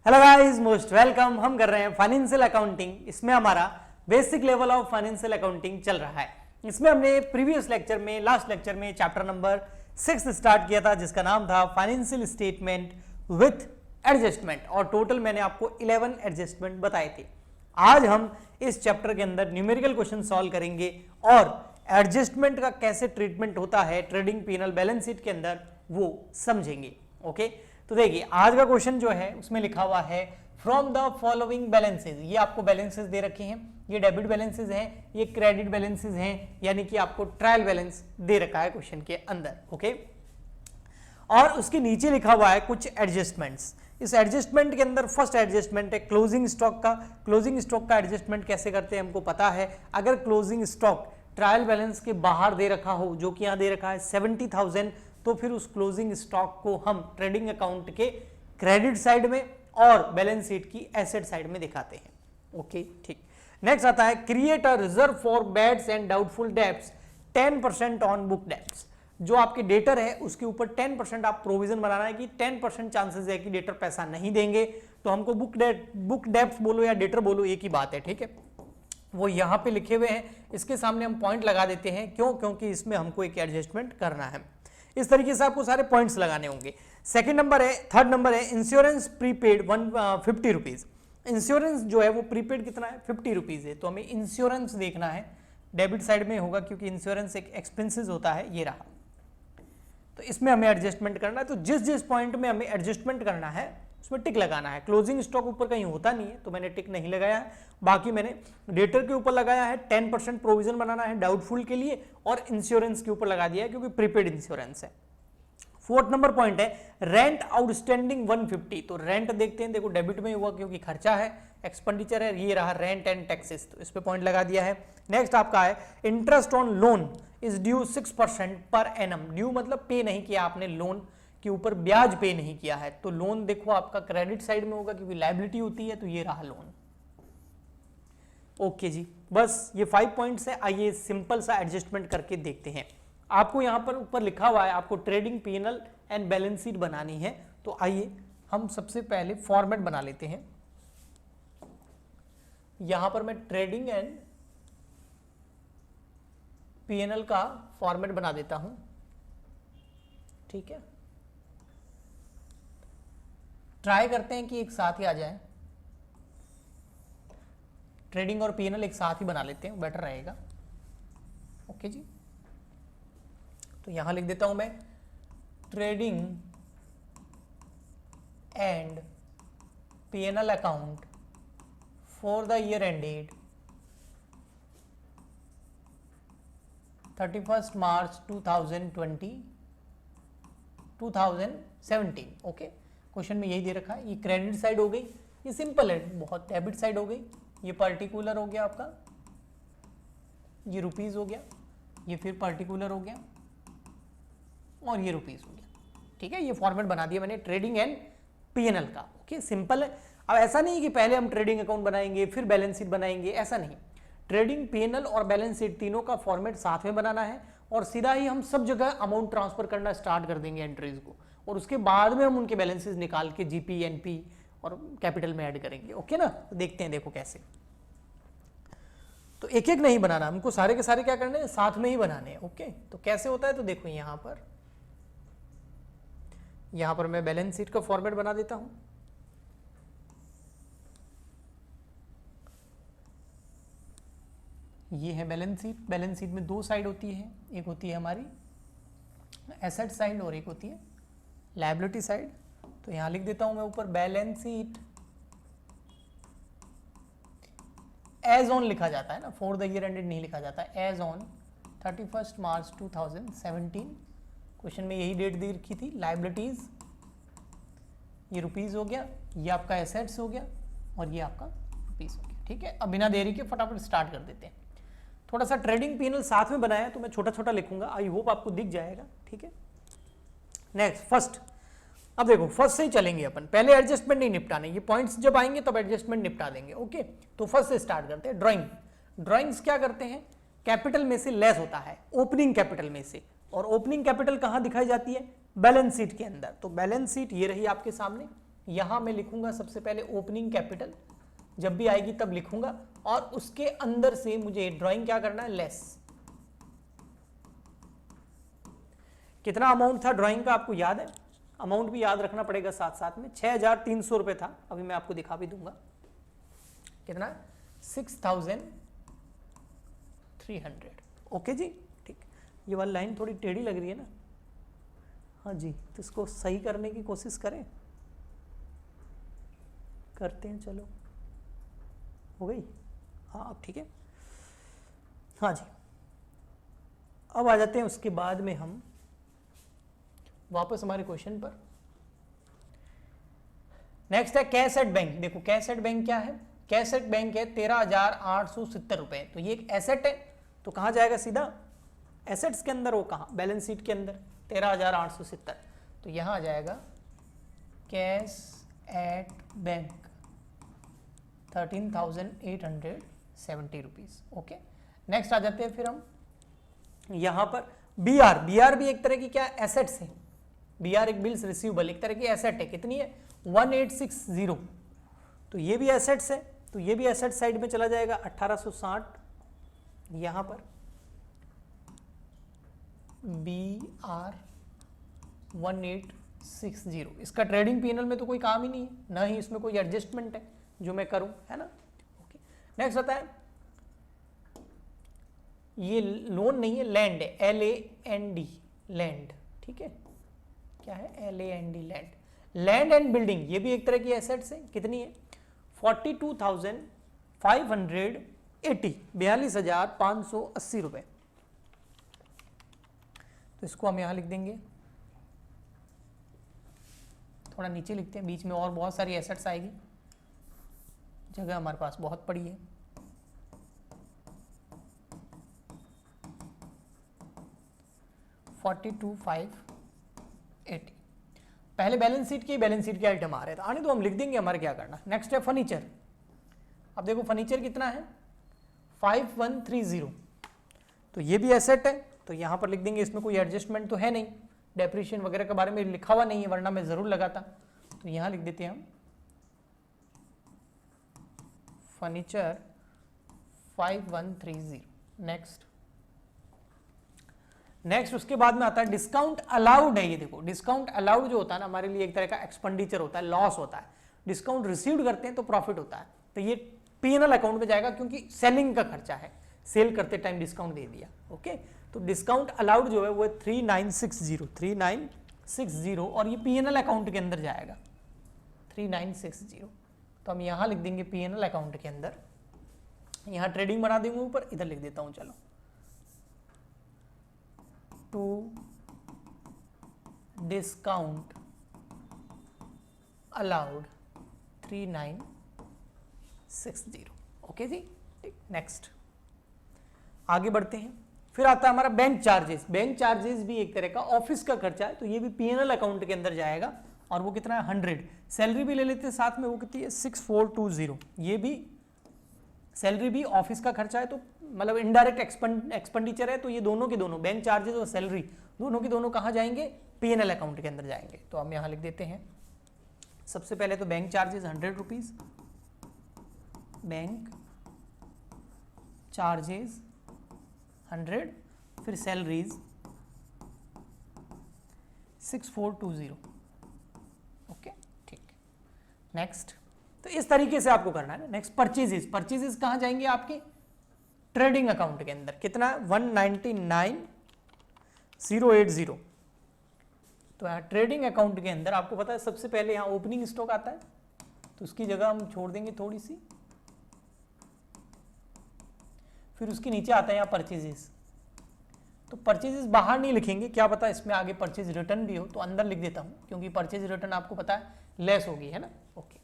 Hello guys, most welcome. हम कर रहे हैं फाइनेंशियल अकाउंटिंग। इसमें हमारा basic level of financial accounting चल रहा है। इसमें हमने प्रीवियस लेक्चर में, लास्ट लेक्चर में चैप्टर नंबर 6 स्टार्ट किया था, जिसका नाम था फाइनेंशियल स्टेटमेंट विथ एडजस्टमेंट, और टोटल मैंने आपको 11 एडजस्टमेंट बताए थे। आज हम इस चैप्टर के अंदर न्यूमेरिकल क्वेश्चन सॉल्व करेंगे और एडजस्टमेंट का कैसे ट्रीटमेंट होता है ट्रेडिंग पी&एल बैलेंस शीट के अंदर वो समझेंगे। ओके, तो देखिए आज का क्वेश्चन जो है उसमें लिखा हुआ है फ्रॉम द फॉलोइंग बैलेंसेज। ये आपको बैलेंसेज दे रखे हैं, ये डेबिट बैलेंसेज हैं, ये क्रेडिट बैलेंसेज हैं, यानी कि आपको ट्रायल बैलेंस दे रखा है क्वेश्चन के अंदर। ओके, और उसके नीचे लिखा हुआ है कुछ एडजस्टमेंट्स। इस एडजस्टमेंट के अंदर फर्स्ट एडजस्टमेंट है क्लोजिंग स्टॉक का। क्लोजिंग स्टॉक का एडजस्टमेंट कैसे करते हैं हमको पता है। अगर क्लोजिंग स्टॉक ट्रायल बैलेंस के बाहर दे रखा हो, जो कि यहाँ दे रखा है 70,000, तो फिर उस क्लोजिंग स्टॉक को हम ट्रेडिंग अकाउंट के क्रेडिट साइड में और बैलेंस शीट की एसेट साइड में दिखाते हैं। ओके, ठीक। नेक्स्ट आता है create a reserve for bads and doubtful debts 10% on book debts. जो आपके डेटर है उसके ऊपर 10% आप प्रोविजन बनाना है कि 10% चांसेस है कि डेटर पैसा नहीं देंगे, तो हमको बुक डेब्ट्स बोलो या डेटर बोलो, एक ही बात है। ठीक है, वो यहाँ पे लिखे हुए हैं, इसके सामने हम पॉइंट लगा देते हैं। क्यों? क्योंकि इसमें हमको एक एडजस्टमेंट करना है। इस तरीके से आपको सारे पॉइंट्स लगाने होंगे। सेकंड नंबर है, थर्ड नंबर है इंश्योरेंस प्रीपेड 150 रुपीज। इंश्योरेंस जो है वो प्रीपेड कितना है, 50 रुपीज है, तो हमें इंश्योरेंस देखना है। डेबिट साइड में होगा क्योंकि इंश्योरेंस एक एक्सपेंसेस होता है, ये रहा। तो इसमें हमें एडजस्टमेंट करना है, तो जिस जिस पॉइंट में हमें एडजस्टमेंट करना है उसमें टिक लगाना है। क्लोजिंग स्टॉक ऊपर कहीं होता नहीं है तो मैंने टिक नहीं लगाया है। बाकी मैंने डेटर के ऊपर लगाया है, 10% प्रोविजन बनाना है डाउटफुल के लिए, और इंश्योरेंस के ऊपर लगा दिया है क्योंकि प्रीपेड इंश्योरेंस है। फोर्थ नंबर पॉइंट है रेंट आउटस्टैंडिंग 150। तो रेंट देखते हैं, देखो डेबिट में हुआ क्योंकि खर्चा है, एक्सपेंडिचर है, ये रहा रेंट एंड टैक्सेस, तो इस पे पॉइंट लगा दिया है। नेक्स्ट आपका है interest on loan is due 6% per annum. Due मतलब पे नहीं किया आपने, लोन के ऊपर ब्याज पे नहीं किया है, तो लोन देखो आपका क्रेडिट साइड में होगा क्योंकि लायबिलिटी होती है, तो ये रहा लोन। ओके जी, बस ये 5 पॉइंट्स है। आइए सिंपल सा एडजस्टमेंट करके देखते हैं। आपको यहां पर ऊपर लिखा हुआ है आपको trading P&L and balance sheet बनानी है, तो आइए हम सबसे पहले फॉर्मेट बना लेते हैं। यहां पर मैं ट्रेडिंग एंड पी&एल का फॉर्मेट बना देता हूं। ठीक है, ट्राई करते हैं कि एक साथ ही आ जाए। ट्रेडिंग और पी&एल एक साथ ही बना लेते हैं, बेटर रहेगा। ओके जी, तो यहां लिख देता हूं मैं trading and P and L account for the year ended 31 March 2017। Okay, question में यही दे रखा है। ये क्रेडिट साइड हो गई, ये सिंपल है बहुत। डेबिट साइड हो गई, ये पर्टिकुलर हो गया आपका, ये रुपीज हो गया, ये फिर पर्टिकुलर हो गया, और ये रुपीज हो गया। ठीक है, ये फॉर्मेट बना दिया मैंने ट्रेडिंग एंड पी&एल का। ओके, सिंपल है। अब ऐसा नहीं कि पहले हम ट्रेडिंग अकाउंट बनाएंगे फिर बैलेंस शीट बनाएंगे, ऐसा नहीं। ट्रेडिंग, पी&एल और बैलेंस शीट तीनों का फॉर्मेट साथ में बनाना है, और सीधा ही हम सब जगह अमाउंट ट्रांसफर करना स्टार्ट कर देंगे एंट्रीज को, और उसके बाद में हम उनके बैलेंसेस निकाल के जीपी, एनपी और कैपिटल में ऐड करेंगे। ओके ना, तो देखते हैं देखो कैसे। तो एक एक नहीं बनाना हमको, सारे के सारे क्या करने हैं, साथ में ही बनाने हैं। ओके, तो कैसे होता है, तो देखो यहां पर मैं बैलेंस शीट का फॉर्मेट बना देता हूं। ये है बैलेंस शीट। बैलेंस शीट में दो साइड होती है, एक होती है हमारी एसेट साइड और एक होती है लायबिलिटी साइड। तो यहां लिख देता हूं मैं ऊपर बैलेंस शीट एज ऑन लिखा जाता है ना, फॉर द ईयर एंडेड नहीं लिखा जाता, एज ऑन 31 मार्च 2017। क्वेश्चन में यही डेट दी रखी थी। लायबिलिटीज, ये रुपीज हो गया, ये आपका एसेट्स हो गया, और ये आपका रुपीज हो गया। ठीक है, अब बिना देरी के फटाफट स्टार्ट कर देते हैं। थोड़ा सा ट्रेडिंग पी&एल साथ में बनाया तो मैं छोटा छोटा लिखूंगा, आई होप आपको दिख जाएगा। ठीक है, नेक्स्ट फर्स्ट। अब देखो फर्स्ट से ही चलेंगे अपन, पहले एडजस्टमेंट नहीं निपटाने, ये पॉइंट्स जब आएंगे तब एडजस्टमेंट निपटा देंगे। ओके, तो फर्स्ट से स्टार्ट करते हैं। ड्राइंग। ड्राइंग्स क्या करते हैं, कैपिटल में से लेस होता है, ओपनिंग कैपिटल में से, और ओपनिंग कैपिटल कहां दिखाई जाती है, बैलेंस शीट के अंदर। तो बैलेंस शीट ये रही आपके सामने, यहां मैं लिखूंगा सबसे पहले ओपनिंग कैपिटल, जब भी आएगी तब लिखूंगा, और उसके अंदर से मुझे ड्राइंग क्या करना है, लेस। कितना अमाउंट था ड्राइंग का आपको याद है? अमाउंट भी याद रखना पड़ेगा साथ साथ में। 6,300 रुपए था, अभी मैं आपको दिखा भी दूंगा कितना, 6,300। ओके जी, ठीक। ये वाली लाइन थोड़ी टेढ़ी लग रही है ना, हाँ जी, तो इसको सही करने की कोशिश करें, करते हैं, चलो हो गई, हाँ अब ठीक है। हाँ जी, अब आ जाते हैं उसके बाद में हम वापस हमारे क्वेश्चन पर। नेक्स्ट है कैश एट बैंक। देखो कैश एट बैंक क्या है, कैश एट बैंक है 13,870 रुपए। तो ये एक एसेट है, तो कहां जाएगा सीधा, एसेट्स के अंदर, वो कहां, बैलेंस शीट के अंदर 13,870। तो यहां आ जाएगा cash at bank 13,870 rupees. Okay, next आ जाते हैं फिर हम यहां पर बीआर। बीआर भी एक तरह की क्या एसेट्स है, बीआर एक बिल्स रिसीवेबल एक तरह की एसेट है, कितनी है 1860। तो ये भी एसेट्स है, तो ये भी एसेट साइड में चला जाएगा 1860। यहां पर BR 1860, इसका ट्रेडिंग पीएनएल में तो कोई काम ही नहीं है, ना ही इसमें कोई एडजस्टमेंट है जो मैं करूं, है ना। ओके, नेक्स्ट आता है, ये लोन नहीं है, लैंड है, LAND, लैंड, ठीक है, क्या है LAND, land. Land and building ये भी एक तरह की एसेट्स है, कितनी है 42,580, 42,580 रुपए। तो इसको हम यहां लिख देंगे, थोड़ा नीचे लिखते हैं, बीच में और बहुत सारी एसेट्स आएगी, जगह हमारे पास बहुत पड़ी है। $42,580। पहले बैलेंस शीट के आइटम आ रहे थे, आने तो हम लिख देंगे, हमारे क्या करना। नेक्स्ट है फर्नीचर। अब देखो फर्नीचर कितना है 5130, तो ये भी एसेट है, तो यहां पर लिख देंगे, इसमें कोई एडजस्टमेंट तो है नहीं, डेप्रिशिएशन वगैरह के बारे में लिखा हुआ नहीं है, वरना मैं जरूर लगाता। तो यहां लिख देते हैं हम फर्नीचर 5130। नेक्स्ट उसके बाद में आता है डिस्काउंट अलाउड है। ये देखो डिस्काउंट अलाउड जो होता है ना, हमारे लिए एक तरह का एक्सपेंडिचर होता है, लॉस होता है। डिस्काउंट रिसीव्ड करते हैं तो प्रॉफिट होता है, तो ये पीएनएल अकाउंट में जाएगा, क्योंकि सेलिंग का खर्चा है, सेल करते टाइम डिस्काउंट दे दिया। ओके, तो डिस्काउंट अलाउड जो है वो 3960, और ये पीएनएल अकाउंट के अंदर जाएगा 3960। तो हम यहां लिख देंगे पीएनएल अकाउंट के अंदर, यहां ट्रेडिंग बना देंगे ऊपर, इधर लिख देता हूं, चलो टू डिस्काउंट अलाउड 3960। ओके जी, नेक्स्ट आगे बढ़ते हैं। फिर आता है हमारा बैंक चार्जेस। बैंक चार्जेस भी एक तरह का ऑफिस का खर्चा है, तो ये भी पीएनएल अकाउंट के अंदर जाएगा, और वो कितना है 100। सैलरी भी ले लेते हैं साथ में, वो कितनी है 6420। ये भी सैलरी भी ऑफिस का खर्चा है, तो मतलब इनडायरेक्ट एक्सपेंडिचर है, तो ये दोनों के दोनों बैंक चार्जेस और सैलरी दोनों के दोनों कहाँ जाएंगे, पीएनएल अकाउंट के अंदर जाएंगे। तो हम यहाँ लिख देते हैं, सबसे पहले तो bank charges 100 rupees, bank charges 100, फिर सैलरीज 6420। ओके, ठीक। नेक्स्ट, तो इस तरीके से आपको करना है ना। Next purchases. परचेजेस कहां जाएंगे आपके ट्रेडिंग अकाउंट के अंदर, कितना 199,080। तो यहाँ ट्रेडिंग अकाउंट के अंदर आपको पता है सबसे पहले यहाँ ओपनिंग स्टॉक आता है, तो उसकी जगह हम छोड़ देंगे थोड़ी सी, फिर उसके नीचे आता है यहाँ परचेजेस। तो परचेजेस बाहर नहीं लिखेंगे, क्या पता इसमें आगे परचेज रिटर्न भी हो, तो अंदर लिख देता हूं, क्योंकि परचेज रिटर्न आपको पता है लेस होगी, है ना। ओके,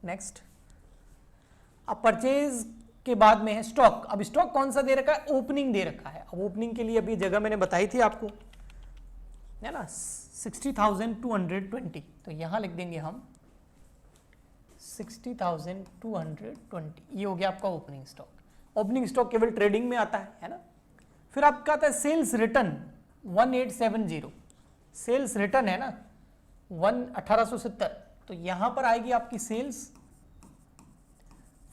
नेक्स्ट, अब परचेज के बाद में है स्टॉक। अब स्टॉक कौन सा दे रखा है, ओपनिंग दे रखा है। अब ओपनिंग के लिए अभी जगह मैंने बताई थी आपको, है ना, 60,220। तो यहां लिख देंगे हम 60,220। ये हो गया आपका ओपनिंग स्टॉक। ओपनिंग स्टॉक केवल ट्रेडिंग में आता है ना। फिर आपका आता है सेल्स रिटर्न 1870। सेल्स रिटर्न है ना, 1870, तो यहां पर आएगी आपकी सेल्स,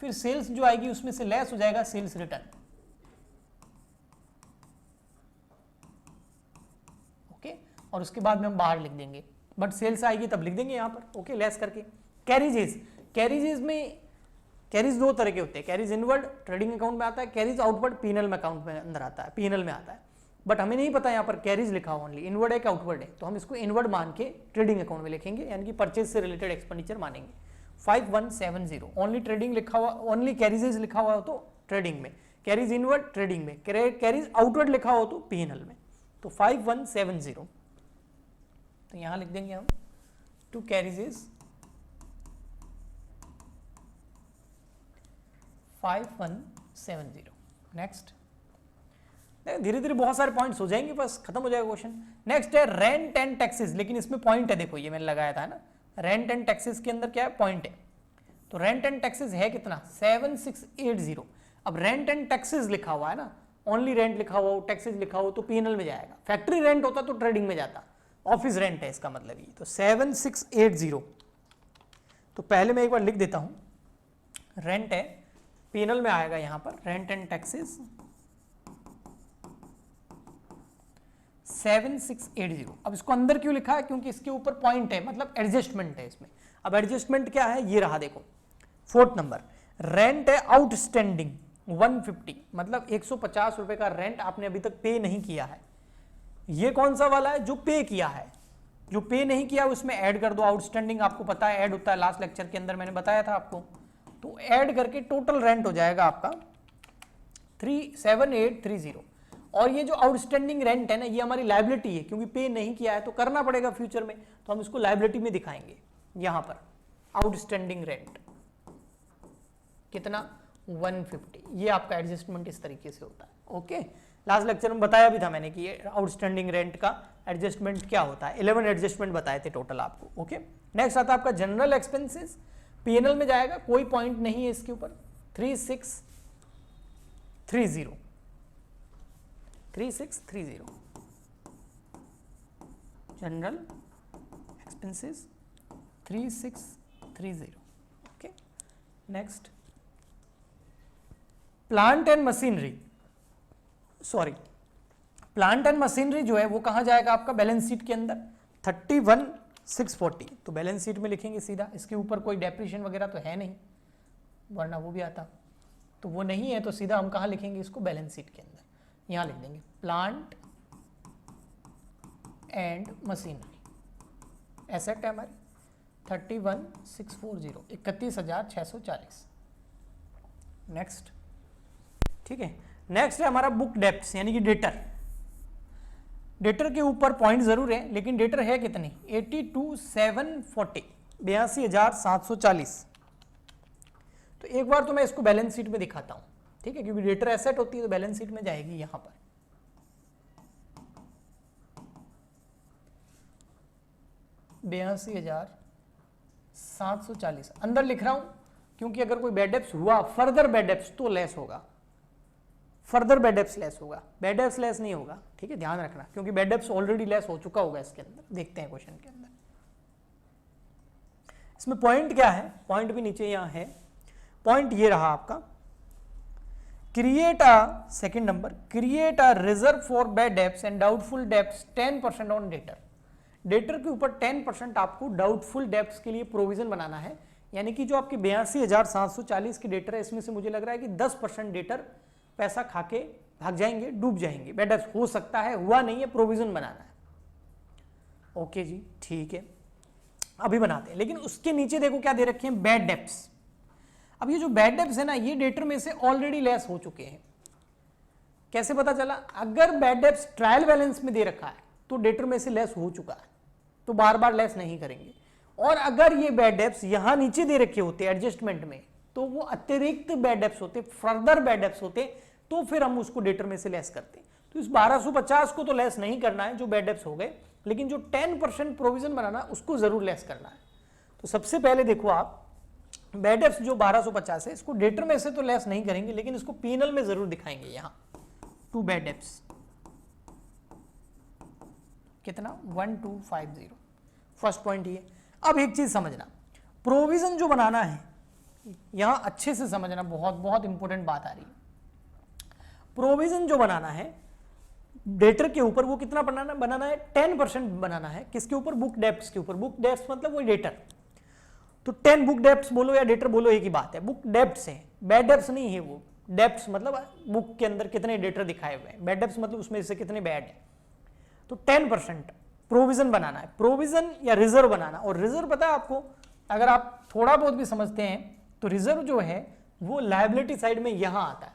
फिर सेल्स जो आएगी उसमें से लेस हो जाएगा सेल्स रिटर्न, ओके, और उसके बाद में हम बाहर लिख देंगे, बट सेल्स आएगी तब लिख देंगे यहां पर, ओके, लेस करके। कैरिजेज, कैरिजेज में कैरीज दो तरह के होते हैं, कैरीज इनवर्ड ट्रेडिंग अकाउंट में आता है, कैरीज आउटवर्ड पीएनएल में अकाउंट में अंदर आता है, पीएनएल में आता है, बट हमें नहीं पता यहाँ पर कैरीज लिखा हुआ ओनली, इनवर्ड है कि आउटवर्ड है, तो हम इसको इनवर्ड मान के ट्रेडिंग अकाउंट में लिखेंगे, यानी कि परचेज से रिलेटेड एक्सपेंडिचर मानेंगे। 5170 ओनली ट्रेडिंग लिखा हुआ, ओनली कैरीजेज लिखा हुआ हो तो ट्रेडिंग में, कैरीज इनवर्ड ट्रेडिंग में, कैरीज आउटवर्ड लिखा हो तो पीएनएल में, तो 5170, तो यहां लिख देंगे हम टू कैरीजेज 5170। नेक्स्ट, धीरे धीरे बहुत सारे पॉइंट्स हो जाएंगे, बस खत्म हो जाएगा क्वेश्चन। नेक्स्ट है रेंट एंड टैक्सेस, लेकिन इसमें पॉइंट है, देखो ये मैंने लगाया था ना, रेंट एंड टैक्सेस के अंदर क्या है, पॉइंट है, तो रेंट एंड टैक्सेस है कितना 7680। अब रेंट एंड टैक्सेस लिखा हुआ है ना, ओनली रेंट लिखा हुआ हो, टैक्सेस लिखा हो तो पीएनएल में जाएगा, फैक्ट्री रेंट होता तो ट्रेडिंग में जाता, ऑफिस रेंट है इसका मतलब ये, तो 7680, तो पहले मैं एक बार लिख देता हूं, रेंट है पीएनएल में आएगा यहां पर, रेंट एंड टैक्सेस 7680। अब इसको अंदर क्यों लिखा है, क्योंकि इसके ऊपर पॉइंट है, मतलब एडजस्टमेंट है इसमें। अब एडजस्टमेंट क्या है, ये रहा देखो, 4th नंबर, रेंट है आउटस्टैंडिंग 150, मतलब 150 रुपए का रेंट आपने अभी तक पे नहीं किया है। ये कौन सा वाला है, जो पे किया है, जो पे नहीं किया उसमें ऐड कर दो, आउटस्टैंडिंग आपको पता है ऐड होता है, लास्ट लेक्चर के अंदर मैंने बताया था आपको, तो ऐड करके टोटल रेंट हो जाएगा आपका 37830। और ये जो आउटस्टैंडिंग रेंट है ना, ये हमारी लायबिलिटी है, क्योंकि पे नहीं किया है तो करना पड़ेगा फ्यूचर में, तो हम इसको लायबिलिटी में दिखाएंगे। यहां पर आउटस्टैंडिंग रेंट कितना 150, ये आपका एडजस्टमेंट इस तरीके से होता है, ओके। लास्ट लेक्चर में बताया भी था मैंने कि ये आउटस्टैंडिंग रेंट का एडजस्टमेंट क्या होता है, 11 एडजस्टमेंट बताए थे टोटल आपको, ओके। नेक्स्ट आता है आपका जनरल एक्सपेंसेस, पीएनएल में जाएगा, कोई पॉइंट नहीं है इसके ऊपर, 3630 general expenses 3630, okay. Next plant and machinery, sorry plant and machinery जो है वो कहां जाएगा आपका, बैलेंस शीट के अंदर 31640, तो बैलेंस शीट में लिखेंगे सीधा, इसके ऊपर कोई डेप्रिसिएशन वगैरह तो है नहीं, वरना वो भी आता, तो वो नहीं है, तो सीधा हम कहां लिखेंगे इसको, बैलेंस शीट के अंदर, यहां लिख देंगे प्लांट एंड मशीनरी, एसेट है हमारी 31640, 31640। नेक्स्ट, ठीक है। नेक्स्ट है हमारा बुक डेप्ट्स, यानी कि डेटर, डेटर के ऊपर पॉइंट जरूर है, लेकिन डेटर है कितनी 82,740, 82,740। तो एक बार तो मैं इसको बैलेंस शीट में दिखाता हूं, ठीक है, क्योंकि डेटर एसेट होती है तो बैलेंस शीट में जाएगी यहां पर, 82,740 अंदर लिख रहा हूं, क्योंकि अगर कोई बैड डेप्स हुआ, फर्दर बैड डेप्स तो लेस होगा, फर्दर बैड डेप्स लेस होगा, बैड डेप्स लेस नहीं होगा, ठीक है, ध्यान रखना, क्योंकि बैड डेप्स ऑलरेडी लेस हो चुका होगा इसके अंदर। देखते हैं क्वेश्चन के अंदर इसमें पॉइंट क्या है, पॉइंट भी नीचे यहां है, पॉइंट ये रहा आपका, create a, second number, create a reserve for bad debts and doubtful debts 10% on debtor. Debtor के ऊपर 10% आपको डाउटफुल डेप्स के लिए प्रोविजन बनाना है, यानी कि जो आपके 82,740 की डेटर है, इसमें से मुझे लग रहा है कि 10% डेटर पैसा खाके भाग जाएंगे, डूब जाएंगे, बैड डेप्स हो सकता है, हुआ नहीं है, प्रोविजन बनाना है, ओके जी, ठीक है, अभी बनाते हैं। लेकिन उसके नीचे देखो क्या दे रखे हैं, बैड डेप्स। अब ये जो बैड डेप्स है ना, ये डेटर में से ऑलरेडी लेस हो चुके हैं। कैसे पता चला, अगर बैड डेप्स ट्रायल बैलेंस में दे रखा है तो डेटर में से लेस हो चुका है, तो बार बार लेस नहीं करेंगे। और अगर ये बैड डेप्स यहां नीचे दे रखे होते एडजस्टमेंट में, तो वो अतिरिक्त बैड डेप्स होते, फर्दर बैड डेप्स होते, तो फिर हम उसको डेटर में से लेस करते। तो इस 1250 को तो लेस नहीं करना है जो बैड डेप्स हो गए, लेकिन जो 10% प्रोविजन बनाना उसको जरूर लेस करना है। तो सबसे पहले देखो आप, बैड डेप्स जो 1250 है, इसको डेटर में से तो लेस नहीं करेंगे, लेकिन इसको पीएनएल में जरूर दिखाएंगे। यहां टू बैड डेप्स कितना 1250, फर्स्ट पॉइंट ये। अब एक चीज समझना, प्रोविजन जो बनाना है यहां अच्छे से समझना, बहुत बहुत इंपॉर्टेंट बात आ रही है। प्रोविजन जो बनाना है डेटर के ऊपर, वो कितना बनाना है 10% बनाना है। किसके ऊपर? बुक डेप्ट्स के ऊपर। बुक डेप्ट्स मतलब वही डेटर, तो 10 बुक डेप्ट्स बोलो या डेटर बोलो एक ही बात है। बुक डेप्ट्स है, बैड डेप्ट्स नहीं है। वो डेप्ट्स मतलब बुक के अंदर कितने डेटर दिखाए हुए हैं, बैड डेप्ट्स मतलब उसमें से कितने बैड है। तो 10% प्रोविजन बनाना है, प्रोविजन या रिजर्व बनाना। और रिजर्व पता है आपको, अगर आप थोड़ा बहुत भी समझते हैं तो रिजर्व जो है वो लायबिलिटी साइड में यहां आता है,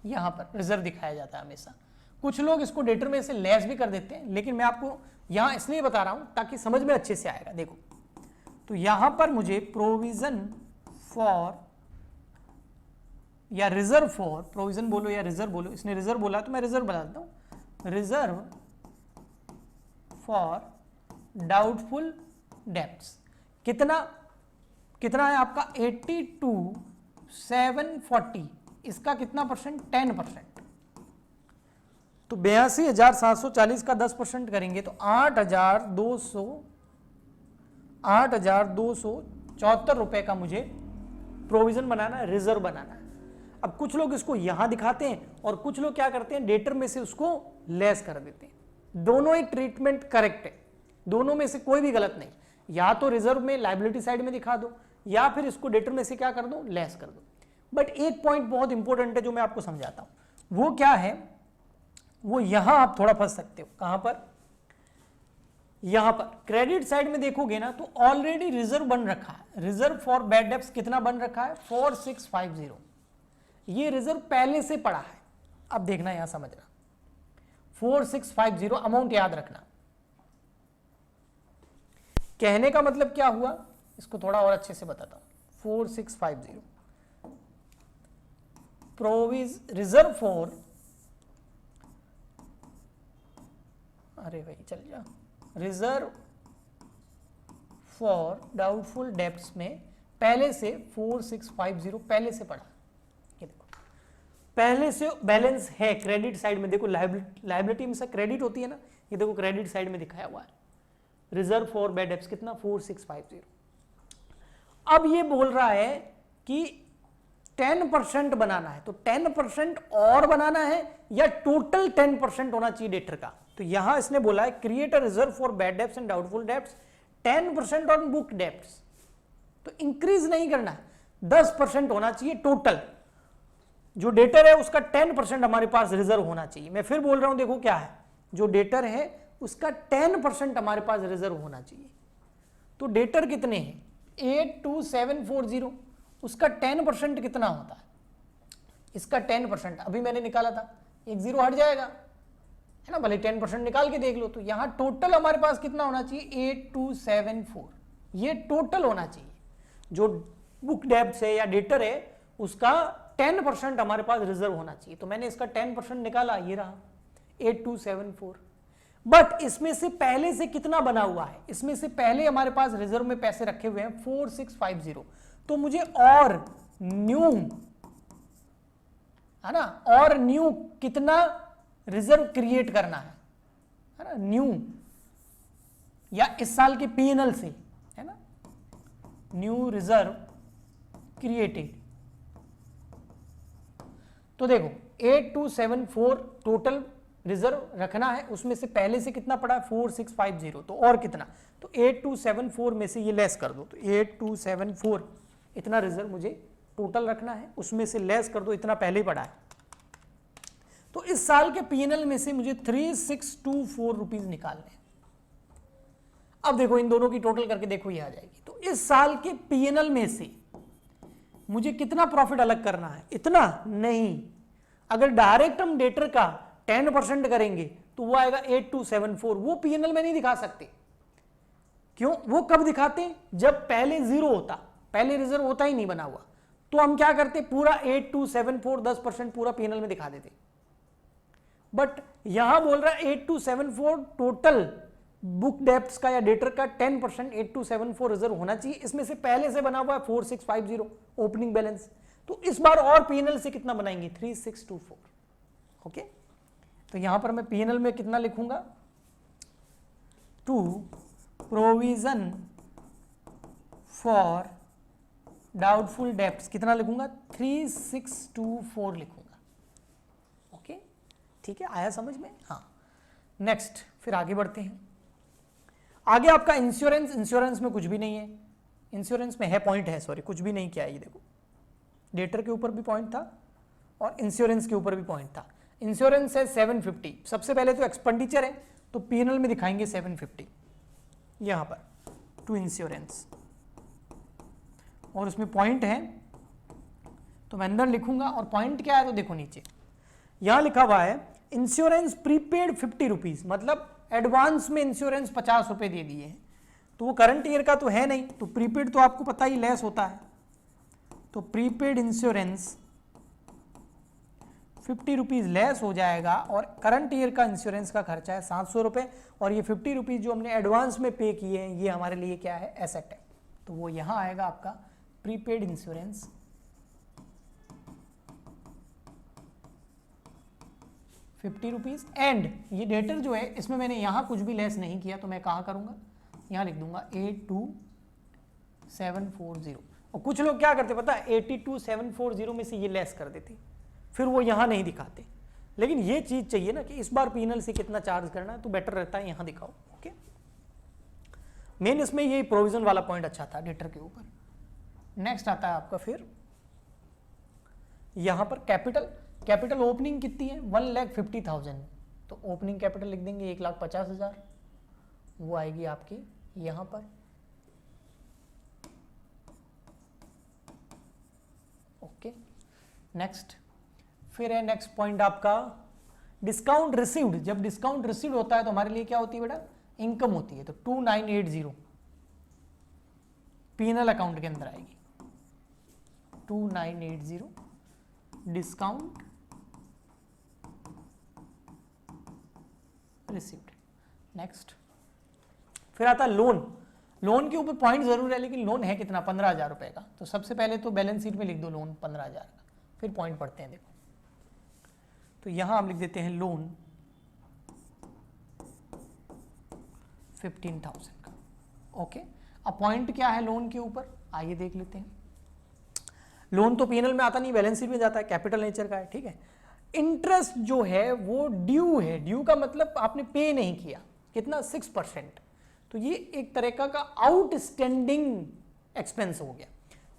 यहां पर रिजर्व दिखाया जाता है हमेशा। कुछ लोग इसको डेटर में से लेस भी कर देते हैं, लेकिन मैं आपको यहां इसलिए बता रहा हूं ताकि समझ में अच्छे से आएगा। देखो, तो यहां पर मुझे प्रोविजन फॉर या रिजर्व फॉर, प्रोविजन बोलो या रिजर्व बोलो, इसने रिजर्व बोला तो मैं रिजर्व बता देता हूं, रिजर्व फॉर डाउटफुल डेब्ट्स। कितना है आपका 82,740, इसका कितना परसेंट? 10%। तो 82,740 का 10% करेंगे तो 8,274 रुपए का मुझे प्रोविजन बनाना है, रिजर्व बनाना है। अब कुछ लोग इसको यहां दिखाते हैं और कुछ लोग क्या करते हैं, डेटर में से उसको लेस कर देते हैं। दोनों ही ट्रीटमेंट करेक्ट है, दोनों में से कोई भी गलत नहीं। या तो रिजर्व में लायबिलिटी साइड में दिखा दो, या फिर इसको डेटर में से क्या कर दो, लेस कर दो। बट एक पॉइंट बहुत इंपॉर्टेंट है जो मैं आपको समझाता हूं, वो क्या है, वो यहां आप थोड़ा फंस सकते हो। कहां पर? यहां पर क्रेडिट साइड में देखोगे ना तो ऑलरेडी रिजर्व बन रखा है। रिजर्व फॉर बैड डेब्ट्स कितना बन रखा है? 4650। ये रिजर्व पहले से पड़ा है। अब देखना, यहां समझना, 4650 अमाउंट याद रखना। कहने का मतलब क्या हुआ, इसको थोड़ा और अच्छे से बताता हूं। 4650 प्रोविज रिजर्व फॉर, अरे भाई चल जा, रिजर्व फॉर डाउटफुल डेब्ट्स में पहले से 4650 पहले से पड़ा। ये देखो पहले से बैलेंस है क्रेडिट साइड में। देखो लायबिलिटी में से क्रेडिट होती है ना, ये देखो क्रेडिट साइड में दिखाया हुआ है रिजर्व फॉर बैड डेब्ट्स कितना 4650। अब ये बोल रहा है कि 10% बनाना है, तो 10% और बनाना है या टोटल 10% होना चाहिए डेटर का। तो यहां इसने बोला है create a reserve for bad debts and doubtful debts 10% on book debts. तो इंक्रीज नहीं करना है, 10% होना चाहिए टोटल। जो डेटर है उसका 10% हमारे पास रिजर्व होना चाहिए। मैं फिर बोल रहा हूं, देखो क्या है, जो डेटर है उसका 10% हमारे पास रिजर्व होना चाहिए। तो डेटर कितने हैं 82740, उसका 10% कितना होता है? इसका 10% अभी मैंने निकाला था, एक जीरो हट जाएगा है ना, भले 10% निकाल के देख लो। तो यहां टोटल हमारे पास कितना होना चाहिए 8274, ये टोटल होना चाहिए। जो बुक डेब्ट्स है या डेटर है उसका 10% हमारे पास रिजर्व होना चाहिए। तो मैंने इसका 10% निकाला, ये रहा 8274। बट इसमें से पहले से कितना बना हुआ है, इसमें से पहले हमारे पास रिजर्व में पैसे रखे हुए हैं 4650। तो मुझे और न्यू है ना, और न्यू कितना रिजर्व क्रिएट करना है ना, न्यू या इस साल के पीएनएल से है ना, न्यू रिजर्व क्रिएटेड। तो देखो 8274 टोटल रिजर्व रखना है, उसमें से पहले से कितना पड़ा है 4650। तो और कितना, तो 8274 में से ये लेस कर दो, तो 8274 इतना रिजर्व मुझे टोटल रखना है, उसमें से लेस कर दो, इतना पहले ही पड़ा है। तो इस साल के पीएनएल में से मुझे 3624 रुपीज निकालने। अब देखो इन दोनों की टोटल करके देखो ये आ जाएगी। तो इस साल के पीएनएल में से मुझे कितना प्रॉफिट अलग करना है, इतना नहीं। अगर डायरेक्ट हम डेटर का 10% करेंगे तो वो आएगा 8274, वो पीएनएल में नहीं दिखा सकते। क्यों? वो कब दिखाते हैं जब पहले जीरो होता, पहले रिजर्व होता ही नहीं बना हुआ। तो हम क्या करते, पूरा 8274 10% पूरा पीएनएल में दिखा देते। बट यहां बोल रहा है 8274 टोटल बुक डेब्ट्स का या डेटर का 10% 8274 रिजर्व होना चाहिए। इसमें से पहले से बना हुआ है 4650 ओपनिंग बैलेंस। तो इस बार और पीएनएल से कितना बनाएंगे 3624। ओके, तो यहां पर मैं पीएनएल में कितना लिखूंगा 2 प्रोविजन फॉर डाउटफुल डेब्ट्स कितना लिखूंगा, 3624 लिखूंगा। ओके, ठीक है, आया समझ में? हाँ, नेक्स्ट फिर आगे बढ़ते हैं। आगे आपका इंश्योरेंस, इंश्योरेंस में कुछ भी नहीं है, इंश्योरेंस में है पॉइंट है, सॉरी कुछ भी नहीं किया है। ये देखो डेटर के ऊपर भी पॉइंट था और इंश्योरेंस के ऊपर भी पॉइंट था। इंश्योरेंस है 750, सबसे पहले तो एक्सपेंडिचर है तो पीएनएल में दिखाएंगे 750 यहां पर टू इंश्योरेंस, और उसमें पॉइंट है तो मैं अंदर लिखूंगा। और पॉइंट क्या है तो देखो नीचे यहां लिखा हुआ है इंश्योरेंस प्रीपेड 50 रुपीज, मतलब एडवांस में इंश्योरेंस 50 रुपए दे दिए हैं। तो वो करंट ईयर का तो है नहीं, तो प्रीपेड तो आपको पता ही लेस होता है, तो प्रीपेड इंश्योरेंस 50 रुपीज लेस हो जाएगा। और करंट ईयर का इंश्योरेंस का खर्चा है 700 रुपए, और ये 50 रुपीज जो हमने एडवांस में पे किए हैं ये हमारे लिए क्या है, एसेट है। तो वो यहां आएगा आपका प्रीपेड इंश्योरेंस 50 रुपीज। एंड ये डेटर जो है इसमें मैंने यहां कुछ भी लेस नहीं किया, तो मैं कहां करूंगा, यहां लिख दूंगा 82740। और कुछ लोग क्या करते पता है, 82740 में से ये लेस कर देते, फिर वो यहां नहीं दिखाते। लेकिन ये चीज चाहिए ना कि इस बार पीएनएल से कितना चार्ज करना है, तो बेटर रहता है यहां दिखाओ। ओके, मेन इसमें ये प्रोविजन वाला पॉइंट अच्छा था डेटर के ऊपर। नेक्स्ट आता है आपका फिर यहां पर कैपिटल। कैपिटल ओपनिंग कितनी है, 1,50,000, तो ओपनिंग कैपिटल लिख देंगे 1,50,000, वो आएगी आपकी यहां पर। ओके, नेक्स्ट फिर है नेक्स्ट पॉइंट आपका डिस्काउंट रिसीव्ड। जब डिस्काउंट रिसीव्ड होता है तो हमारे लिए क्या होती है बेटा, इनकम होती है। तो 2980 पीएनएल अकाउंट के अंदर आएगी, 2980 डिस्काउंट रिसीव्ड। नेक्स्ट फिर आता है लोन। लोन के ऊपर पॉइंट जरूर है, लेकिन लोन है कितना, 15,000 रुपए का। तो सबसे पहले तो बैलेंस शीट में लिख दो लोन 15,000 का, फिर पॉइंट पढ़ते हैं। देखो तो यहां हम लिख देते हैं लोन 15,000 का। ओके, अब पॉइंट क्या है लोन के ऊपर, आइए देख लेते हैं। लोन तो पीएनएल में आता नहीं, बैलेंस शीट में जाता है, कैपिटल नेचर का है, ठीक है। इंटरेस्ट जो है वो ड्यू है, ड्यू का मतलब आपने पे नहीं किया, कितना, 6%। तो ये एक तरह का आउटस्टैंडिंग एक्सपेंस हो गया।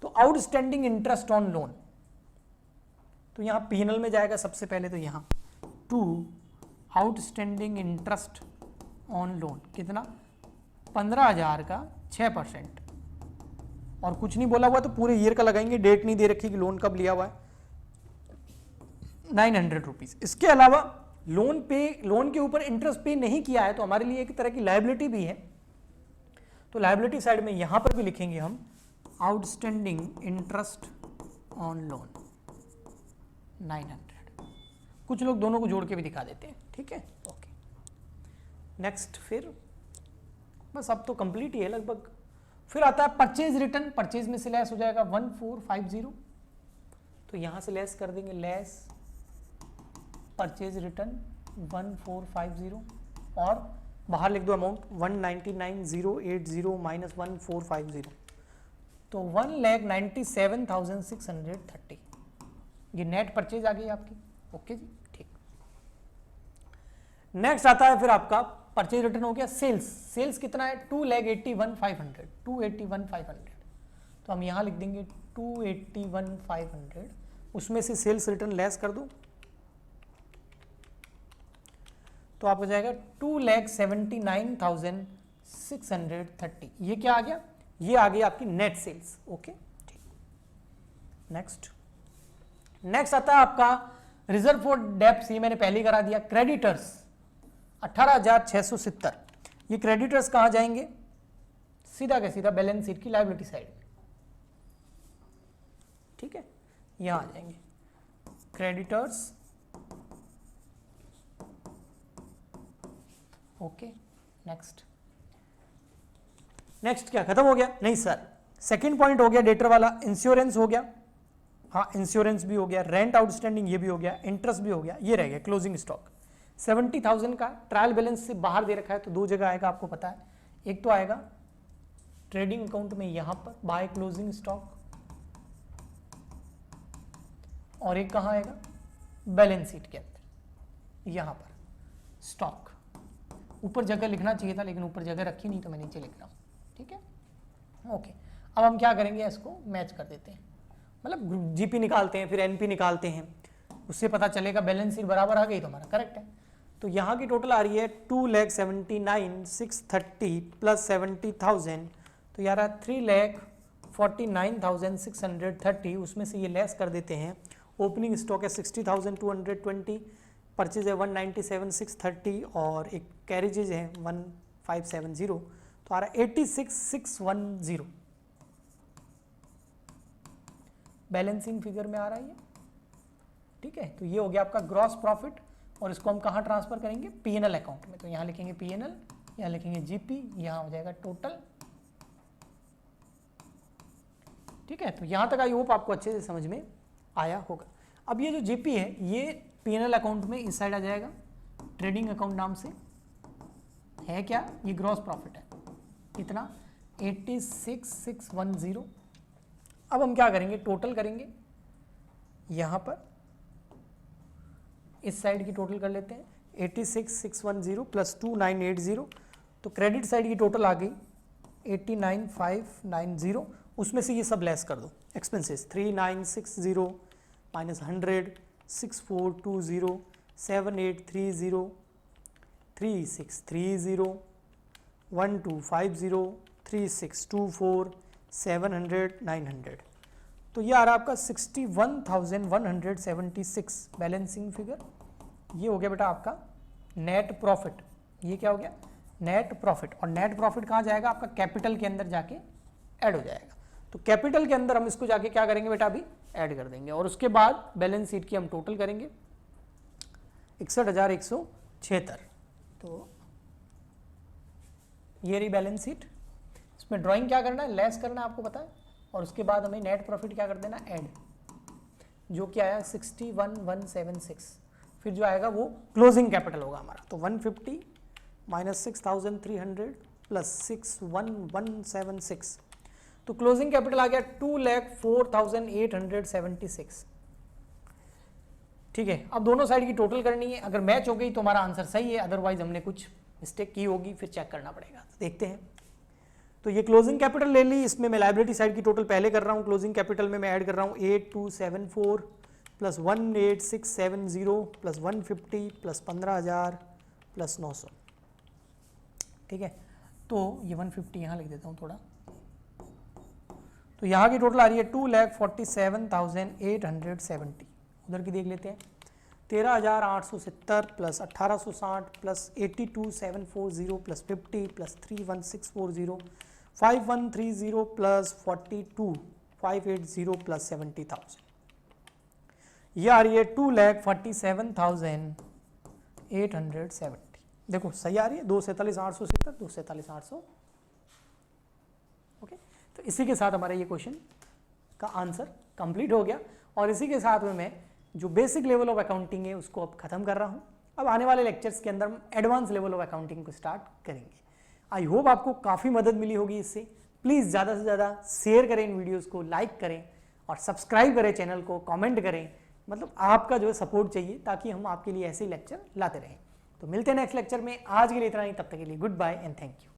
तो आउटस्टैंडिंग इंटरेस्ट ऑन लोन, तो यहां पीएनएल में जाएगा सबसे पहले, तो यहां to outstanding interest on loan कितना, 15,000 का 6%। और कुछ नहीं बोला हुआ तो पूरे ईयर का लगाएंगे, डेट नहीं दे रखी कि लोन कब लिया हुआ है, 900 रुपीज। इसके अलावा लोन के ऊपर इंटरेस्ट पे नहीं किया है तो हमारे लिए एक तरह की लायबिलिटी भी है। तो लायबिलिटी साइड में यहां पर भी लिखेंगे हम आउटस्टैंडिंग इंटरेस्ट ऑन लोन 900। कुछ लोग दोनों को जोड़ के भी दिखा देते हैं, ठीक है। ओके, नेक्स्ट फिर बस अब तो कंप्लीट ही है लगभग। फिर आता है परचेज रिटर्न। परचेज में से लेस हो जाएगा 1450, तो यहां से लेस कर देंगे, लेस परचेज रिटर्न 1450, और बाहर लिख दो अमाउंट 199,080 माइनस 1450, तो 1,97,630। ये नेट परचेज आ गई आपकी। ओके जी, ठीक। नेक्स्ट आता है फिर आपका परचेज रिटर्न हो गया। सेल्स, सेल्स कितना है, 2,81,500, 281,500, तो हम यहां लिख देंगे 281,500, उसमें से सेल्स रिटर्न लेस कर दो तो आपको जाएगा 2,79,630। ये क्या आ गया, ये आ गई आपकी नेट सेल्स। ओके, ठीक। नेक्स्ट आता है आपका रिजर्व फॉर डेब्ट्स, ये मैंने पहले ही करा दिया। क्रेडिटर्स 18,670, ये क्रेडिटर्स कहां जाएंगे, सीधा के सीधा बैलेंस शीट की लायबिलिटी साइड में, ठीक है, यहां आ जाएंगे क्रेडिटर्स। ओके, नेक्स्ट क्या खत्म हो गया, नहीं सर, सेकंड पॉइंट हो गया डेटर वाला, इंश्योरेंस हो गया, हाँ इंश्योरेंस भी हो गया, रेंट आउटस्टैंडिंग ये भी हो गया, इंटरेस्ट भी हो गया, ये रह गया क्लोजिंग स्टॉक 70,000 का। ट्रायल बैलेंस से बाहर दे रखा है तो दो जगह आएगा, आपको पता है, एक तो आएगा ट्रेडिंग अकाउंट में यहां पर बाय क्लोजिंग स्टॉक, और एक कहां आएगा बैलेंस शीट के अंदर यहां पर स्टॉक। ऊपर जगह लिखना चाहिए था लेकिन ऊपर जगह रखी नहीं तो मैं नीचे लिख रहा हूं, ठीक है। ओके, अब हम क्या करेंगे, इसको मैच कर देते हैं, मतलब जीपी निकालते हैं फिर एनपी निकालते हैं, उससे पता चलेगा बैलेंस शीट बराबर आ गई तो हमारा करेक्ट है। तो यहाँ की टोटल आ रही है 2,79,630 प्लस 70,000, तो यार 3,49,630, उसमें से ये लेस कर देते हैं। ओपनिंग स्टॉक है 60,220, परचेज है 197,630 और एक कैरेजेज है 1,570, तो आ रहा है 86,610 बैलेंसिंग फिगर में आ रहा है ये, ठीक है। तो ये हो गया आपका ग्रॉस प्रॉफिट, और इसको हम कहाँ ट्रांसफर करेंगे, पीएनएल अकाउंट में। तो यहाँ लिखेंगे पीएनएल, यहाँ लिखेंगे जीपी, यहाँ हो जाएगा टोटल, ठीक है। तो यहाँ तक आई होप आपको अच्छे से समझ में आया होगा। अब ये जो जीपी है ये पीएनएल अकाउंट में इस साइड आ जाएगा, ट्रेडिंग अकाउंट नाम से है क्या, ये ग्रॉस प्रॉफिट है कितना 86,610। अब हम क्या करेंगे, टोटल करेंगे, यहाँ पर इस साइड की टोटल कर लेते हैं 86,610 प्लस 2980, तो क्रेडिट साइड की टोटल आ गई 89,590, उसमें से ये सब लेस कर दो एक्सपेंसेस 3960 माइनस 100 6420 7830 3630 1250 3624 700 900, तो ये आ रहा है आपका 61,176 बैलेंसिंग फिगर। ये हो गया बेटा आपका नेट प्रॉफिट। ये क्या हो गया, नेट प्रॉफिट। और नेट प्रॉफिट कहाँ जाएगा, आपका कैपिटल के अंदर जाके ऐड हो जाएगा। तो कैपिटल के अंदर हम इसको जाके क्या करेंगे बेटा, अभी ऐड कर देंगे, और उसके बाद बैलेंस शीट की हम टोटल करेंगे 61,176। तो ये रही बैलेंस शीट। इसमें ड्राइंग क्या करना है, लेस करना है, आपको पता है, और उसके बाद हमें नेट प्रॉफिट क्या कर देना, ऐड, जो कि आया 61,176। फिर जो आएगा वो क्लोजिंग कैपिटल होगा हमारा, तो 150 माइनस 6,300 प्लस 61,176, तो क्लोजिंग कैपिटल आ गया 2,04,876, ठीक है। अब दोनों साइड की टोटल करनी है, अगर मैच हो गई तो हमारा आंसर सही है, अदरवाइज हमने कुछ मिस्टेक की होगी, फिर चेक करना पड़ेगा। तो देखते हैं, तो ये क्लोजिंग कैपिटल ले ली, इसमें मैं लायबिलिटी साइड की टोटल पहले कर रहा हूँ, क्लोजिंग कैपिटल में मैं ऐड कर रहा हूँ 8274 प्लस 18670 प्लस 150 प्लस 15,000 प्लस 900, ठीक है। तो ये 150 यहाँ लिख देता हूँ थोड़ा, तो यहाँ की टोटल आ रही है 2,47,870। उधर की देख लेते हैं, 13,870 plus 1,860 plus 82,740 plus 50 plus 3,1640 5,130 plus 42,580 plus 70,000, ये आ रही है 2,47,870। देखो सही आ रही है, 2,47,870 2,47,800, ओके। तो इसी के साथ हमारा ये क्वेश्चन का आंसर कंप्लीट हो गया, और इसी के साथ में मैं जो बेसिक लेवल ऑफ अकाउंटिंग है उसको अब खत्म कर रहा हूँ। अब आने वाले लेक्चर्स के अंदर हम एडवांस लेवल ऑफ अकाउंटिंग को स्टार्ट करेंगे। आई होप आपको काफ़ी मदद मिली होगी इससे। प्लीज़ ज़्यादा से ज़्यादा शेयर करें इन वीडियोज़ को, लाइक करें और सब्सक्राइब करें चैनल को, कमेंट करें, मतलब आपका जो है सपोर्ट चाहिए ताकि हम आपके लिए ऐसे ही लेक्चर लाते रहें। तो मिलते हैं नेक्स्ट लेक्चर में, आज के लिए इतना ही, तब तक के लिए goodbye and thank you.